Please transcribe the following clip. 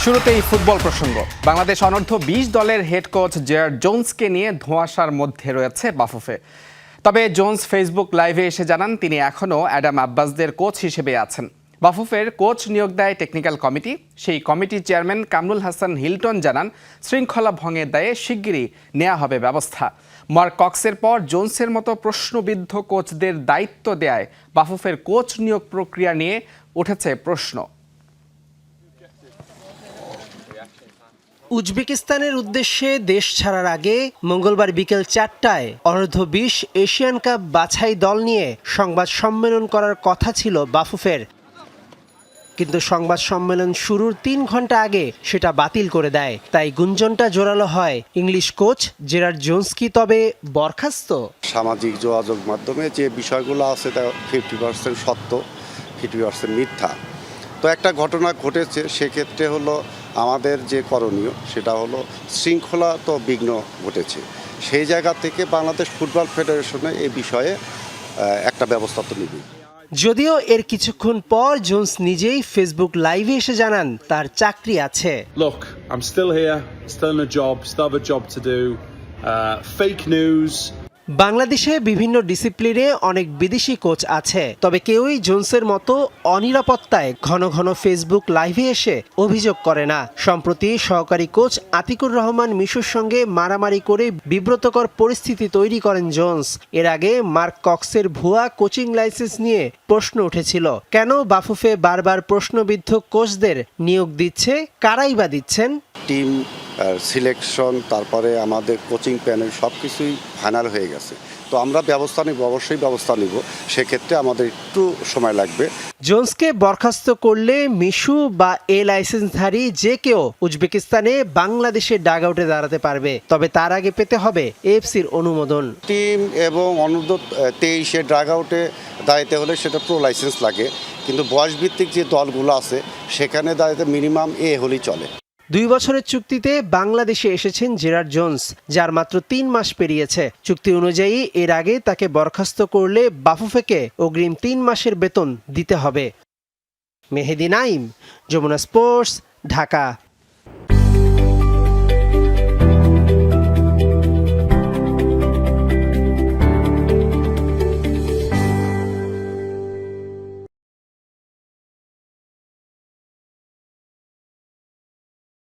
শুরুতেই ফুটবল প্রসঙ্গ। বাংলাদেশ অনূর্ধ্ব-20 দলের হেড কোচ জেরার্ড জোন্সকে নিয়ে ধোঁয়াশার মধ্যে রয়েছে বাফুফে। তবে জোন্স ফেসবুক লাইভে এসে জানান তিনি এখনও অ্যাডাম আব্বাসদের কোচ হিসেবে আছেন। বাফুফের কোচ নিয়োগ দেয় টেকনিক্যাল কমিটি। সেই কমিটির চেয়ারম্যান কামরুল হাসান হিলটন জানান শৃঙ্খলা ভঙ্গের দায়ে শিগগিরই নেওয়া হবে ব্যবস্থা। মার্ক কক্সের পর জোন্সের মতো প্রশ্নবিদ্ধ কোচদের দায়িত্ব দেয়ায় বাফুফের কোচ নিয়োগ প্রক্রিয়া নিয়ে উঠেছে প্রশ্ন। উজবেকিস্তানের উদ্দেশ্যে দেশ ছাড়ার আগে মঙ্গলবার বিকেল 4টায় অনূর্ধ্ব-20 এশিয়ান কাপ বাছাই দল নিয়ে সংবাদ সম্মেলন করার কথা ছিল বাফুফের, কিন্তু সংবাদ সম্মেলন শুরুর 3 ঘন্টা আগে সেটা বাতিল করে দেয়। তাই গুঞ্জনটা জোরালো হয়, ইংলিশ কোচ জেরার্ড জোন্স কি তবে বরখাস্ত? সামাজিক যোগাযোগ মাধ্যমে যে বিষয়গুলো আছে তা 50% সত্য, 50% মিথ্যা। তো একটা ঘটনা ঘটেছে, সেক্ষেত্রে হলো আমাদের যে করণীয় সেটা হলো শৃঙ্খলা তো বিঘ্ন ঘটেছে। সেই জায়গা থেকে বাংলাদেশ ফুটবল ফেডারেশনে এই বিষয়ে একটা ব্যবস্থা তো নেবে। যদিও এর কিছুক্ষণ পর জোন্স নিজেই ফেসবুক লাইভে এসে জানান তার চাকরি আছে। Look, I'm still here, still in a job, still have a job to do. Fake news. বাংলাদেশে বিভিন্ন ডিসিপ্লিনে অনেক বিদেশি কোচ আছে, তবে কেউই জোন্সের মতো অনিরাপত্তায় ঘন ঘন ফেসবুক লাইভে এসে অভিযোগ করে না। সম্প্রতি সহকারী কোচ আতিকুর রহমান মিশুর সঙ্গে মারামারি করে বিব্রতকর পরিস্থিতি তৈরি করেন জোন্স। এর আগে মার্ক কক্সের ভুয়া কোচিং লাইসেন্স নিয়ে প্রশ্ন উঠেছিল। কেন বাফুফে বারবার প্রশ্নবিদ্ধ কোচদের নিয়োগ দিচ্ছে? কারাই বা দিচ্ছেন? টিম সিলেকশন, তারপরে আমাদের কোচিং প্যানেল সব কিছুই ফাইনাল হয়ে গেছে। তো আমরা ব্যবস্থা নিব, অবশ্যই ব্যবস্থা নিব। সেক্ষেত্রে আমাদের একটু সময় লাগবে। জোন্সকে বরখাস্ত করলে মিশু বা লাইসেন্সধারী যে কেউ উজবেকিস্তানে বাংলাদেশের ডাগ আউটে দাঁড়াতে পারবে, তবে তার আগে পেতে হবে এএফসির অনুমোদন। টিম এবং অনূর্ধ্ব-23 ড্রাগ আউটে দাঁড়াতে হলে সেটা প্রো লাইসেন্স লাগে, কিন্তু বয়সভিত্তিক যে দলগুলো আছে সেখানে দাঁড়াতে মিনিমাম হলেই চলে। 2 বছরের চুক্তিতে বাংলাদেশে এসেছেন জেরার্ড জোন্স, যার মাত্র 3 মাস পেরিয়েছে। চুক্তি অনুযায়ী এর আগে তাকে বরখাস্ত করলে বাফুফেকে অগ্রিম 3 মাসের বেতন দিতে হবে। মেহেদি নাইম, যমুনা স্পোর্টস, ঢাকা।